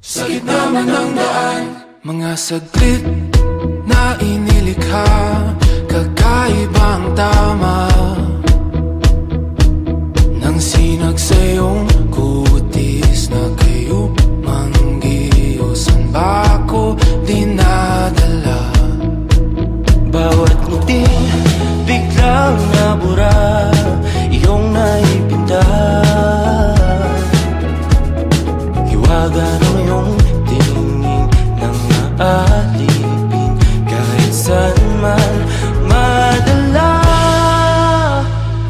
Sa gitna man ng daan, mga saglit na inilikha, kakaibang tama nang sinag sa iyong kutis na kayo manggiyosan ba ako dinadala? Bawat ngiti biglang nabura, iyong naipinta. Hiwaga ng iyong tingin nang maalipin, kahit saan man madala.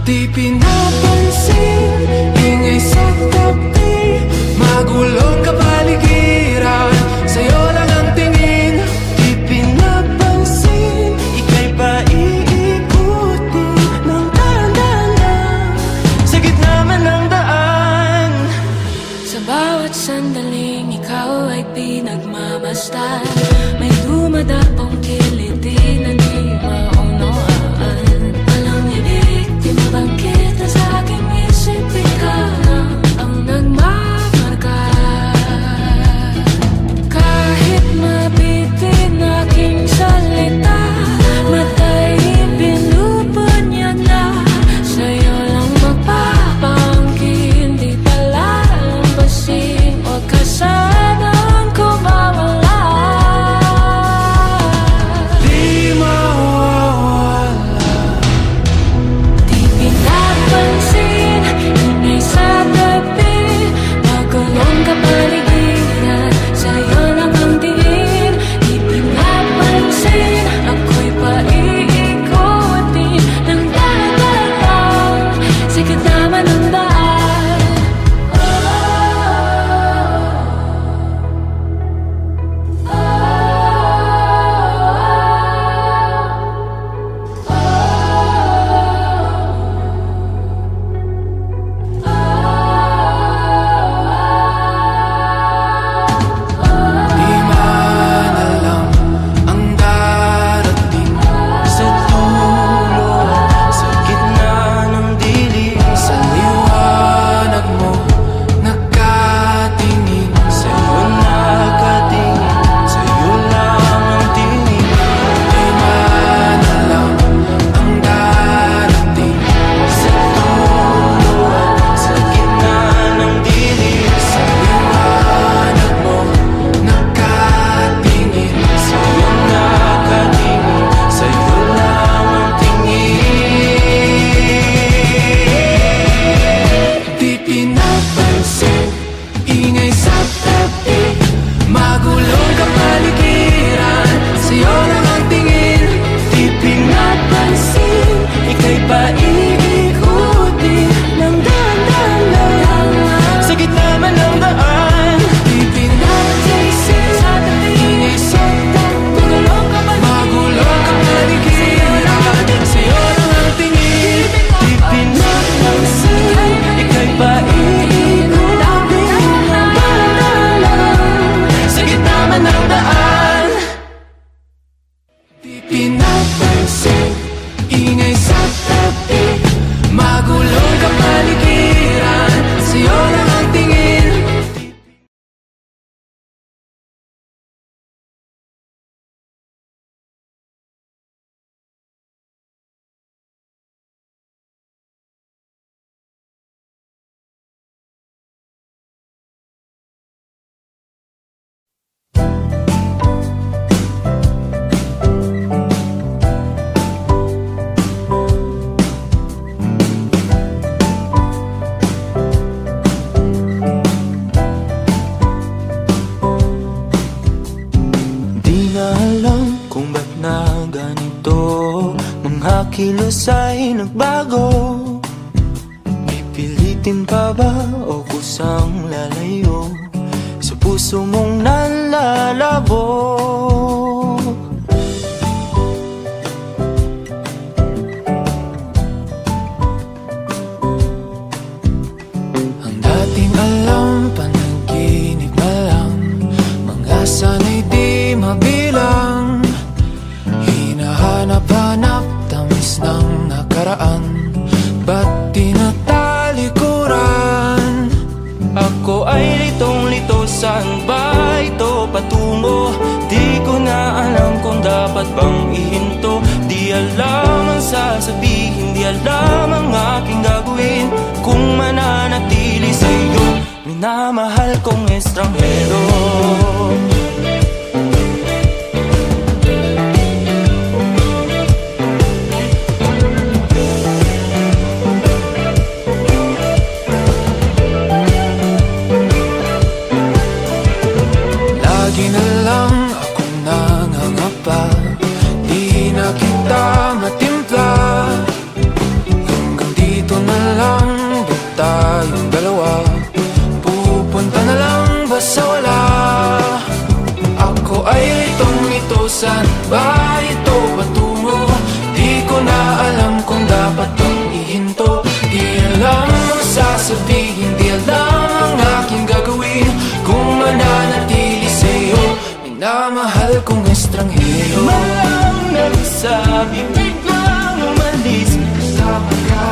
Di pinapansin, ingay sa tabi, magulong kapaligiran, sa'yo lang ang tingin. Di pinapansin, ika'y paiikutin ng dahan-dahan sa gitna man ng daan. Sa bawat sandaling ikaw ay pinagmamasdan, may dumadapong kiliti na di maunawaan. Walang ibig, di mabangkit na sa aking isip, ikaw lang ang nagmamarka. Kahit mabitin aking salita, matay pinupunyag na, sa'yo lang magpapangkin, di pala lambasin, huwag ka sanang kumawala. Di mawawala. Di pinapansin, ingay sa tabi, magulong kapaligiran, sa'yo lang ang tingin. Di pinapansin, ako'y paiikutin ng dahan-dahan sa gitna man ng daan. Di man alam ang darating Sa dulo, sa gitna ng dilim, sa liwanag mo, nakatingin. sa'yo nakatingin, sa'yo lang ang tingin. Di man alam ang darating Sa dulo, sa gitna ng dilim, sa liwanag mo, nakatingin. sa'yo nakatingin, sa'yo lang ang tingin. Di pinapansin, ingay sa tabi, magulong kapaligiran, sa'yo lang ang tingin. Di pinapansin, ika'y paiikutin ng dahan-dahan sa gitna man ng daan. Di pinapansin, ingay sa tabi, magulong kapaligiran, sa'yo lang ang tingin. Di pinapansin, ika'y paiikutin ng dahan-dahan sa gitna man ng daan. Di pinapansin, ingay sa tabi, magulong kapaligiran, sa'yo lang ang tingin. Di na alam kung ba't na ganito, mga kilos ay nagbago. Pipilitin pa ba o kusang lalayo sa puso mong nalalabo? Ang dati kung dapat bang ihinto. Di alam ang sasabihin, di alam ang aking gagawin kung mananatili sa'yo, minamahal kong estranghero. Lagi na lang akong nangangapa, di na kita matimpla. Hanggang dito na lang ba tayong dalawa? Pupunta na lang ba sa wala? Ako ay litong-ito, saan ba ito patungo? Di ko na alam kung dapat bang ihinto. Di alam ang sasabihin, di alam ang aking gagawin kung mananatili sa'yo, minamahal kong estranghero. Malang nagsabi, biglang umalis kasama ka.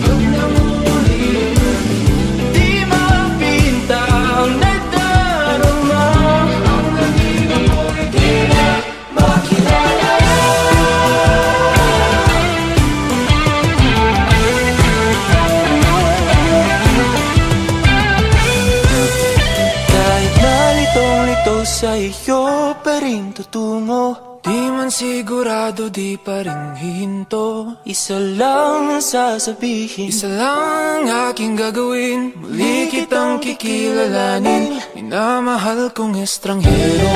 Pag namuli, di mapinta ang nadarama. Ang naging amoy di na makilala. Kahit nalitong-lito sa iyo pa rin tutungo. Di man sigurado, di pa rin hihinto. Isa lang ang sasabihin, Isa lang ang aking gagawin, muli kitang kikilalanin, minamahal kong estranghero.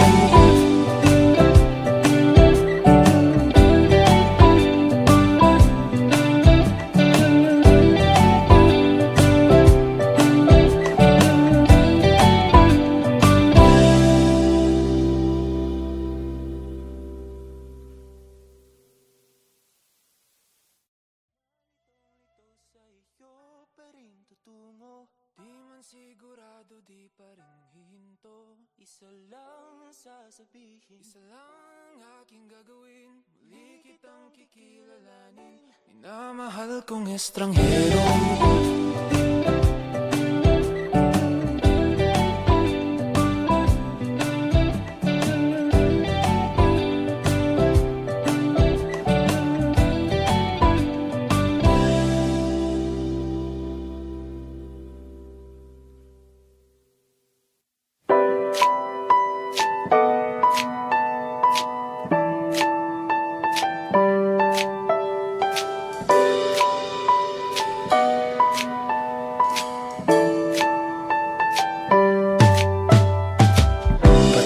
Di man sigurado, di pa rin hihinto. isa lang ang sasabihin, Isa lang ang aking gagawin, muli kitang kikilalanin, minamahal kong estranghero.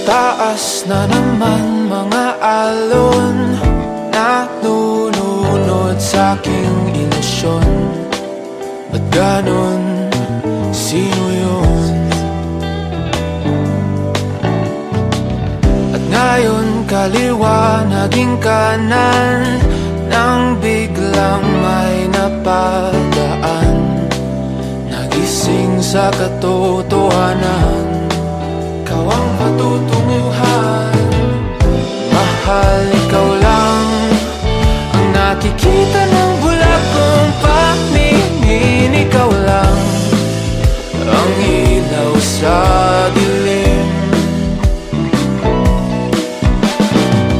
Taas na naman mga alon, nalulunod sa aking ilusyon. Ba't ganon? Sino yun? At ngayon kaliwa naging kanan, nang biglang may napadaan. Nagising sa katotohanan, ikaw ang patutunguhan. Mahal, ikaw lang ang nakikita ng bulag kong paningin. Ikaw lang ang ilaw sa dilim.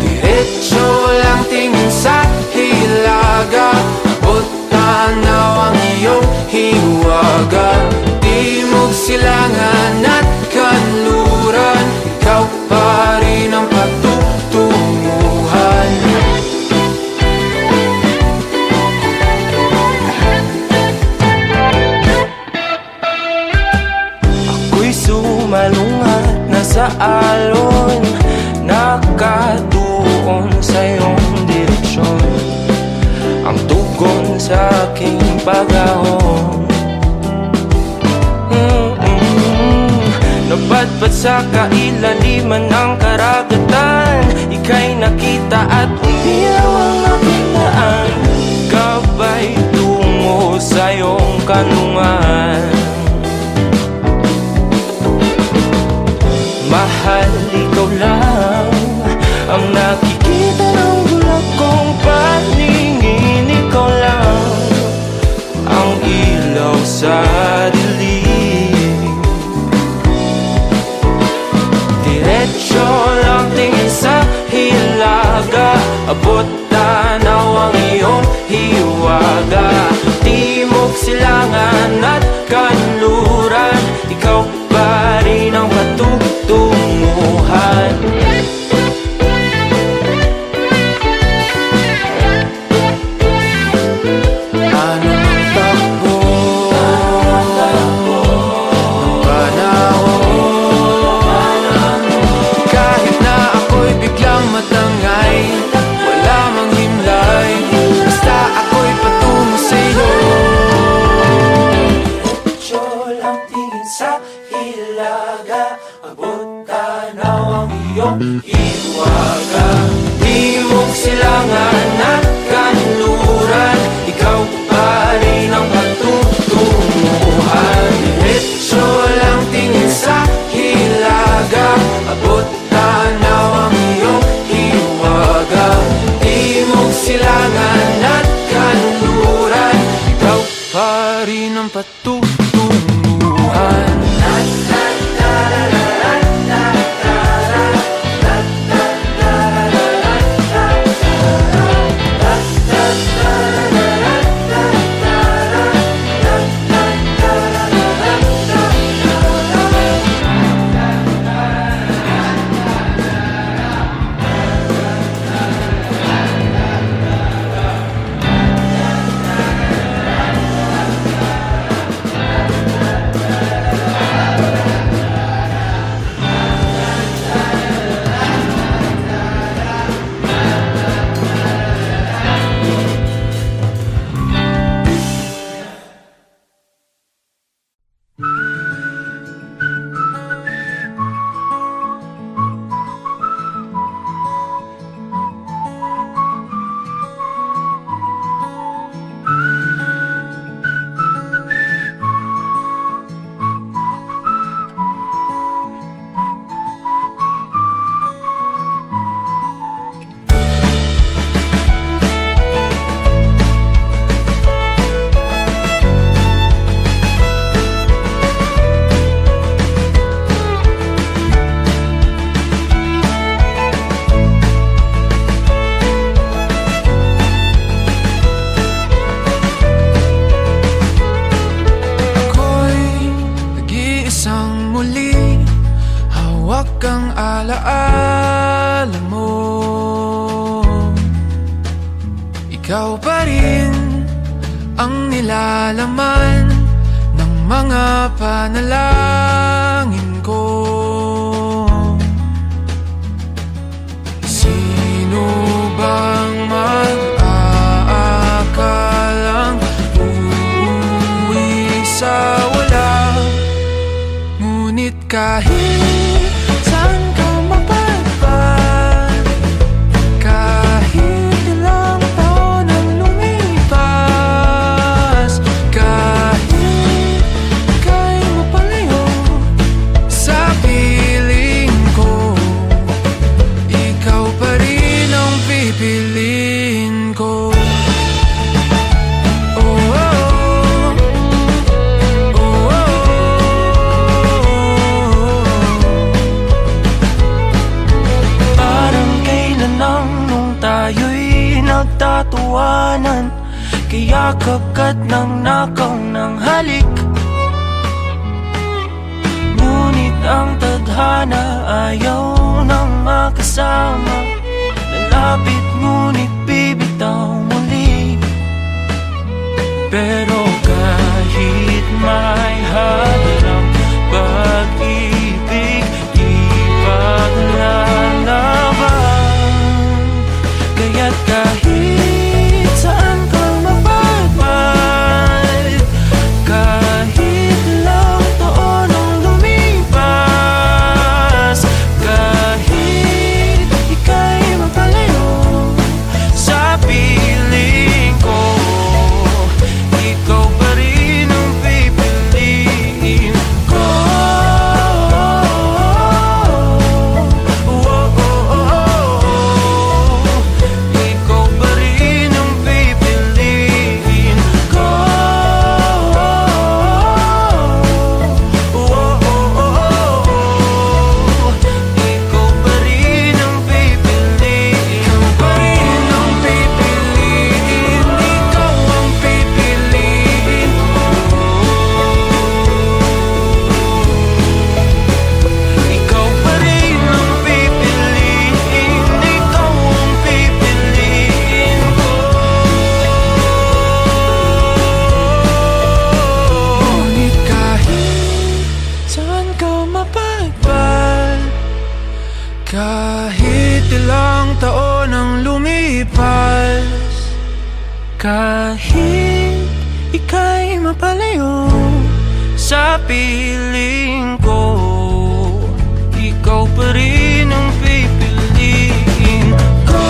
Diretso lang tingin sa hilaga, abot tanaw ang iyong hiwaga. Timog silangan at kanluran, ikaw pa rin ang patutunguhan. ako'y sumalungat na sa alon, nakatuon sa iyong direksyon. Ang tugon sa aking pag-ahon, napadpad sa kailaliman ng karagatan. Ika'y nakita at umiyaw ang aking daan, gabay tungo sa iyong kanlungan. Mahal, ikaw lang ang nakikita ng bulag kong paningin. Ikaw lang ang ilaw sa dilim. Diretso lang tingin sa hilaga, silangan at kanluran, ikaw pa rin ang patutunguhan. Iwaga, di mong silangan at kanluran, ikaw pa rin ang patutunguhan. Diretso lang tingin sa hilaga, abot tanaw ang iyong hiwaga. Di mong silangan at kanluran, ikaw pa rin ang patutunguhan. Ikaw pa rin ang nilalaman ng mga panalangin ko. Sino bang mag-aakalang uuwi sa wala? Ngunit kahit saan ka mapadpad, kahit ilang taon ang lumipas, kahit ika'y mapalayo sa piling ko, ikaw pa rin ang pipiliin ko. Nagtatawanan, kaya kagat ng nakaw ng halik. Ngunit ang tadhana ayaw nang makasama. Lalapit ngunit bibitaw muli. Pero kahit may hadlang pag-ibig, ipaglalaban. Kaya't kahit saan ka mapadpad, kahit ilang taon ang lumipas, kahit ika'y mapalayo Kahit ika'y mapalayo sa piling ko, ikaw pa rin ang pipiliin ko.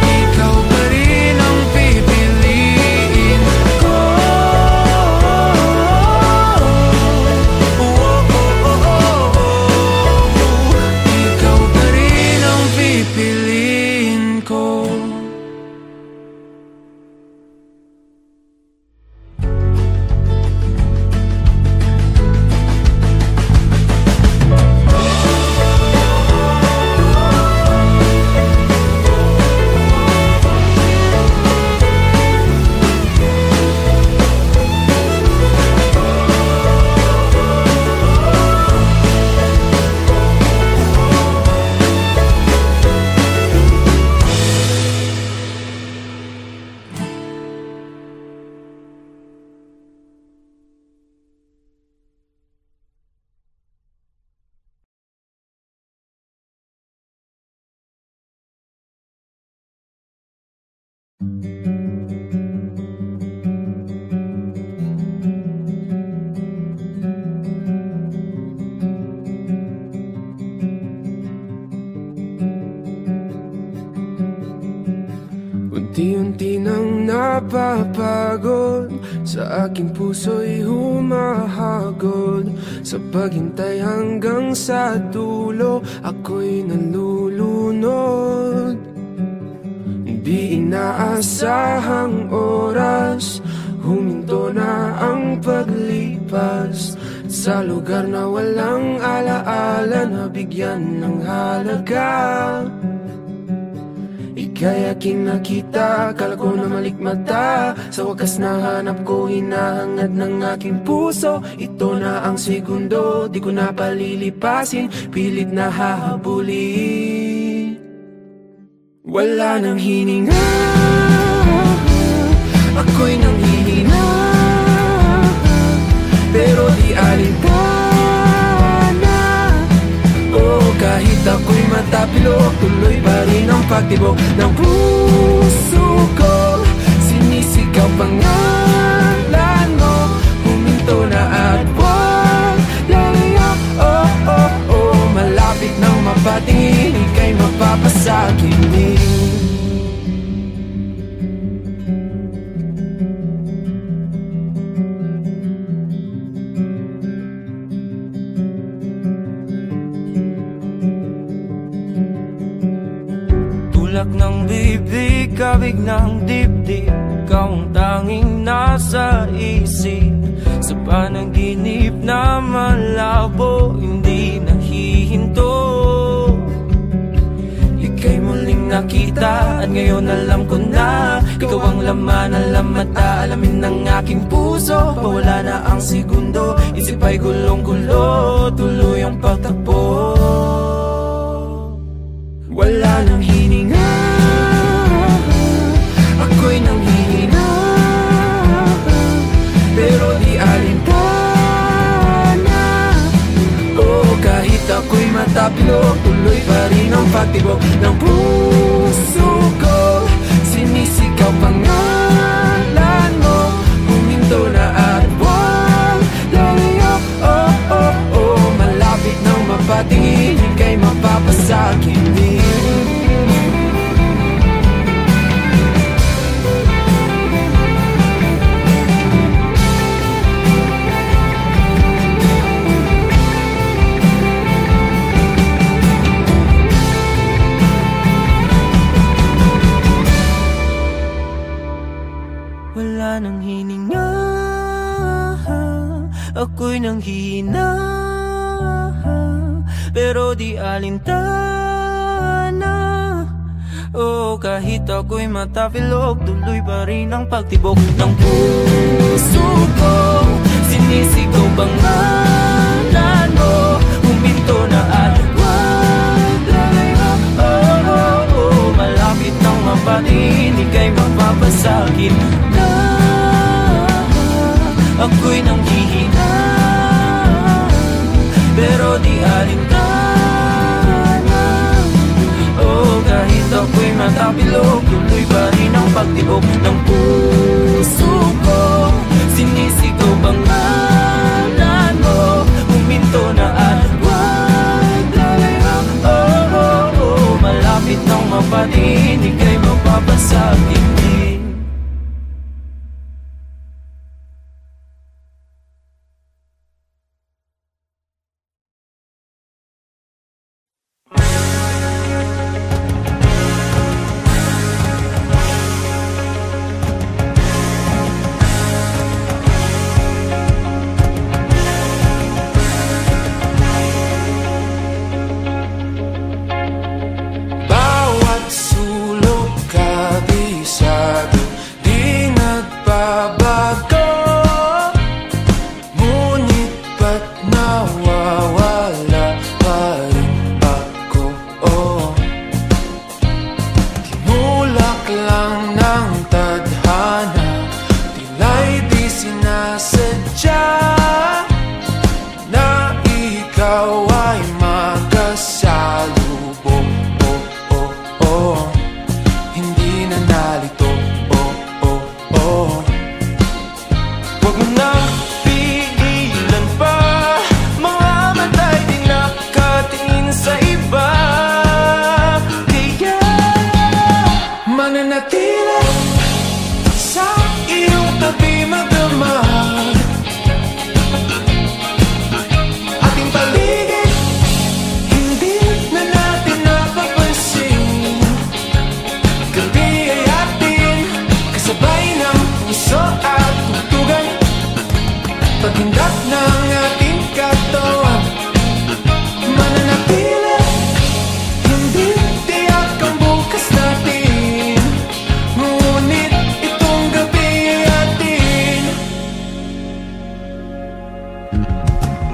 Ikaw pa rin ang pipiliin ko. Ikaw pa rin ang pipiliin ko. Unti-unti nang napapagod, sa aking puso'y humahagod. Sa paghintay hanggang sa dulo, ako'y nalulunod. Di inaasahang oras, huminto na ang paglipas. Sa lugar na walang alaala, nabigyan ng halaga. Ika'y aking nakita, akala ko na malikmata. Sa wakas nahanap ko, hinahangad ng aking puso. Ito na ang segundo, di ko na palilipasin, pilit na hahabulin. Wala nang hininga, ako'y nanghihina, pero di alintana. Oh, kahit ako'y matapilok, tuloy pa rin ang pagtibok ng puso ko. Sinisigaw pangalan mo, huminto na at wag lalayo. Oh, oh, oh, malapit nang mapatingin, ika'y mapapasakinig. Tulak ng bibig, kabig ng dibdib, ikaw ang tanging nasa isip. Sa panaginip na malabo, hindi nahihinto. Ika'y muling nakita at ngayon alam ko na ikaw ang laman, alam at aalamin ng aking puso. Pawala na ang segundo, isip ay gulong-gulo, tuloy ang pagtakbo. Wala nang hininga, ako'y nanghihina, pero di alintana. Oh, kahit ako'y matapilok, tuloy pa rin ang pagtibok ng puso ko. Sinisigaw pangalan mo, huminto na at wag lalayo. Oh, oh, oh, malapit nang mapatingin, ika'y mapapasakinig. Wala nang hininga, ako'y nanghihina, pero di alintana. Oh, kahit ako'y matapilok, tuloy pa rin ang pagtibok ng puso ko. Sinisigaw pangalan mo, huminto na at wag lalayo. Oh, oh, oh, malapit nang mapatingin, ika'y mapapasakit na. Ako'y nanghihina, pero di alintana. natapilok, tuloy pa rin ang pagtibok ng puso ko. Sinisigaw pangalan mo, huminto na at wag lalaya. Oh, oh, oh, malapit nang mapatiin, ika'y mapapasakit din.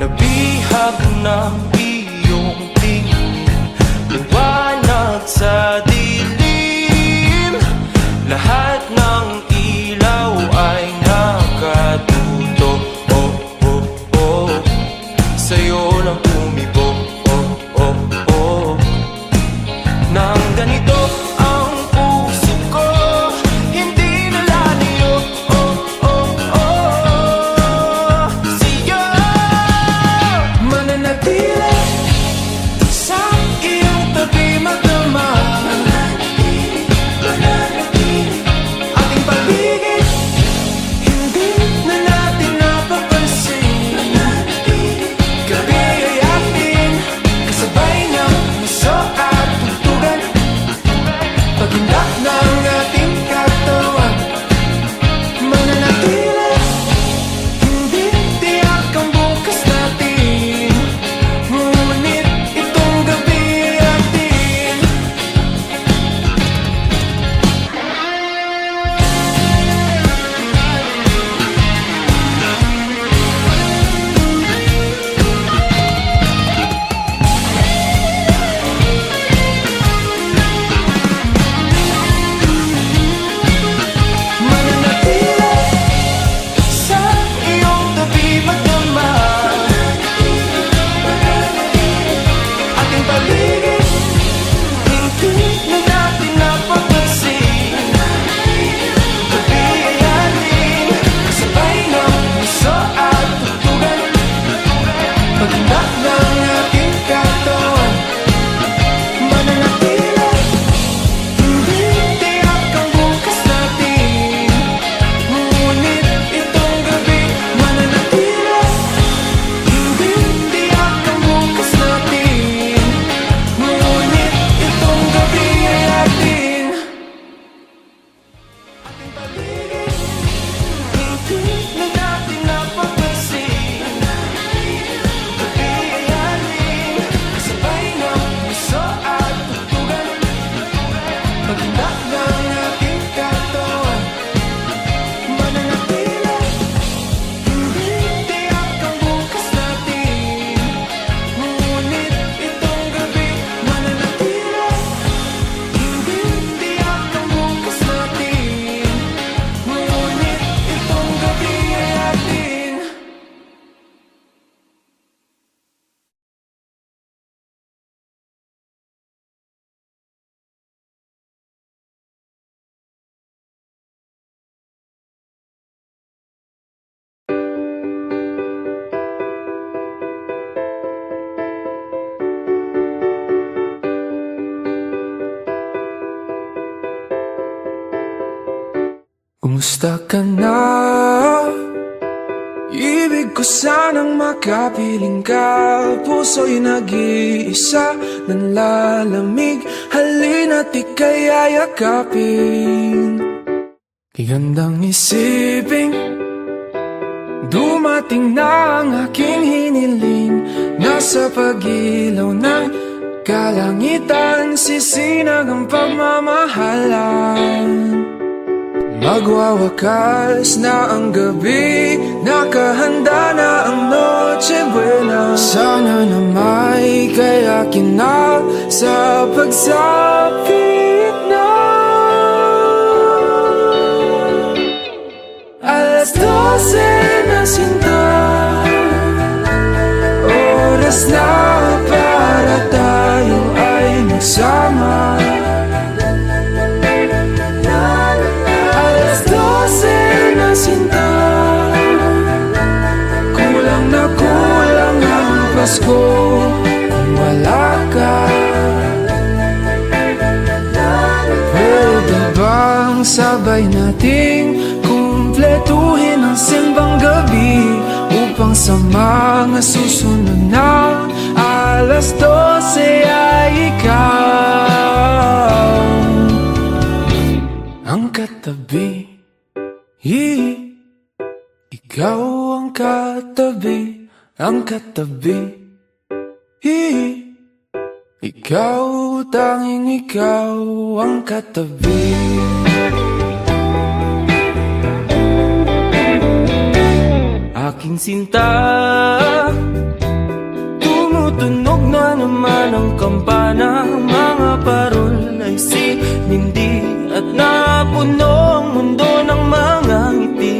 Nabihag ng iyong tingin, liwanag sa dilim. Lahat ng ilaw ay nakatutok. Oh, oh, oh, sa'yo lang tumibok. Oh, oh, oh, nang ganito ang puso ko, hindi na lalayo. Oh, oh, oh, sa'yo mananatili sa iyong tabi magdamag. Ating paligid, hindi na natin napapansin. Gabi ay atin, kasabay ng muso at tugtugan. Paghindak ng ating katawan, mananatili, hindi tiyak ang bukas natin. Ngunit itong gabi ay atin. Mananatili sa iyong tabi magdamag. Ating paligid, hindi na natin napapansin. Gabi ay atin, kasabay ng muso at tugtugan. Paghindak ng ating katawan, mananatili, hindi tiyak ang bukas natin. Ngunit itong gabi, mananatili, hindi tiyak ang bukas natin. Ngunit itong gabi ay atin. Ating paligid, hindi na natin napapansin. Gabi ay atin, kasabay ng muso at tugtugan. Paghindak ng ating katawan, mananatili, hindi tiyak ang bukas natin. Ngunit itong gabi, mananatili, hindi tiyak ang bukas natin. Ngunit itong gabi ay atin. Kumusta ka na? Ibig ko sanang makapiling ka. Puso'y nag-iisa, nanlalamig. Halina't ika'y ayakapin. Gandang isipin, dumating na ang aking hiniling. Nasa pag-ilaw ng kalangitan, sisinag ang pagmamahalan. Magwawakas na ang gabi, nakahanda na ang Noche Buena. Sana na may kayakin na sa pagsapit na. Alas 12 na sinta, oras na para tayo ay magsama. Sinta, kulang na kulang ang Pasko kung wala ka. Pwede bang sabay nating kumpletuhin ang simbang gabi upang sa mga susunod na alas 12 ay ikaw ang katabi. Ikaw ang katabi, ang katabi. Ikaw, tanging ikaw ang katabi. Aking sinta, tumutunog na naman ang kampana. Mga parol ay sinindi at napuno ang mundo ng mga ngiti.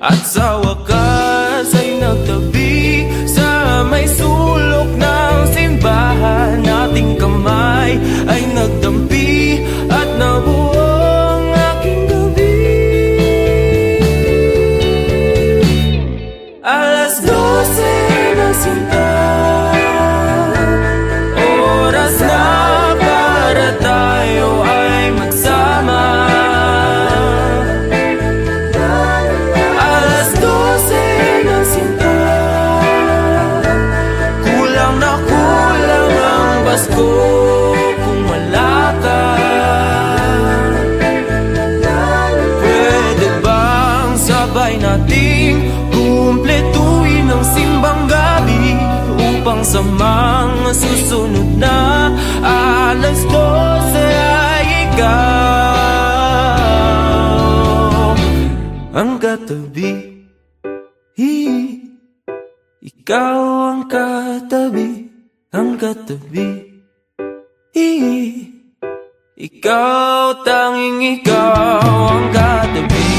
At sa wakas ay nagtabi sa may sulok ng simbahan. Ating kamay ay nagdampi at nabuo ang aking gabi. Alas 12 na sinta, oras na para tayo ay magsama. Alas 12 na sinta, kulang na kulang ang Pasko kung wala ka. Pwede bang sabay nating kumpletuhin ang simbang gabi upang sa mga susunod na alas 12 ay ikaw ang katabi. Ikaw ang katabi, ang katabi. Ikaw, tanging ikaw ang katabi.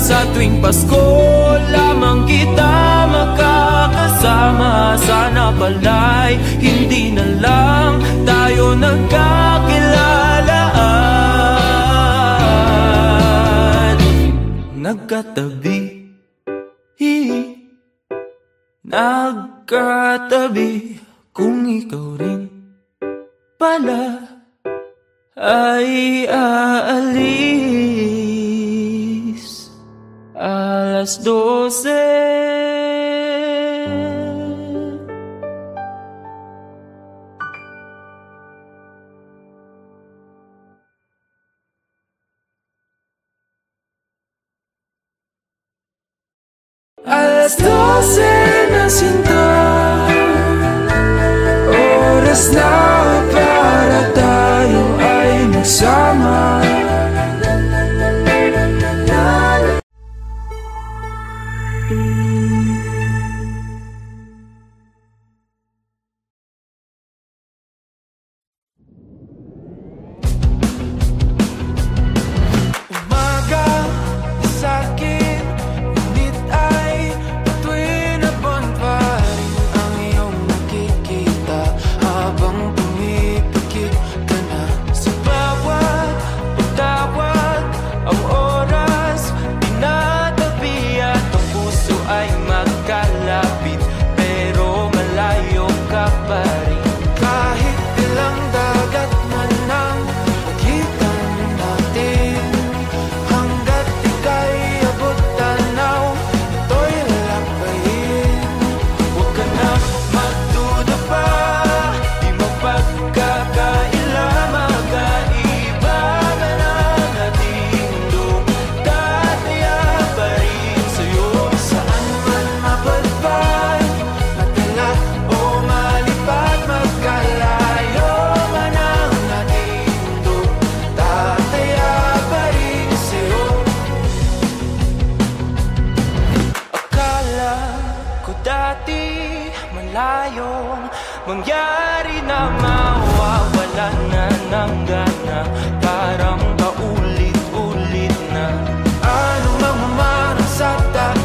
Sa tuwing Pasko lamang kita makakasama. Sana pala'y hindi na lang tayo nagkakilalaan. Nagkatabi, nagkatabi. Kung ikaw rin pala ay aalis alas 12. Alas 12 na sinta, malayong mangyari na mawawalan na ng gana, parang paulit-ulit na. Ano mang mamarang daan,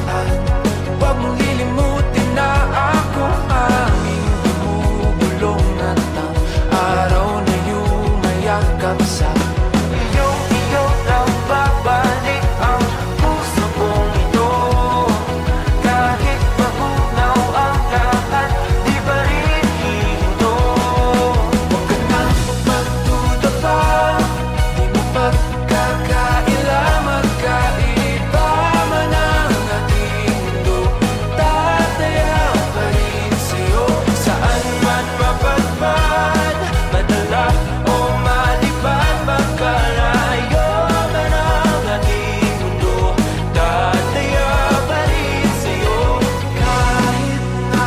huwag mong lilimutin na ako aming bumubulong at ang araw na yumayakap sa iyo lang babalik ang puso kong ito. Kahit magunaw ang lahat, di ba rin hihinto? Huwag ka nang magduda pa, di mo pagkakaila, magkaiba man ang ating mundo. Tataya pa rin sa'yo, Saan man mapadpad, madala o malipad, magkalayo man ang ating mundo, tataya pa rin sa'yo. kahit na,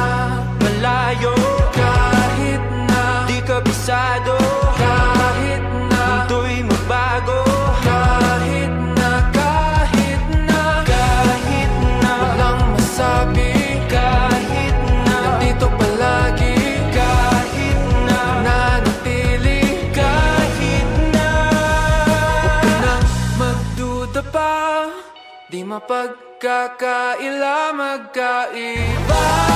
Malayo, kahit na, di kabisado, kahit na, mundo'y magbago. kahit na, kahit na, Kahit na, walang masabi, kahit na, nandito palagi, kahit na, nanatili. kahit na. Huwag ka nang magduda pa, di mapagkakaila, magkaiba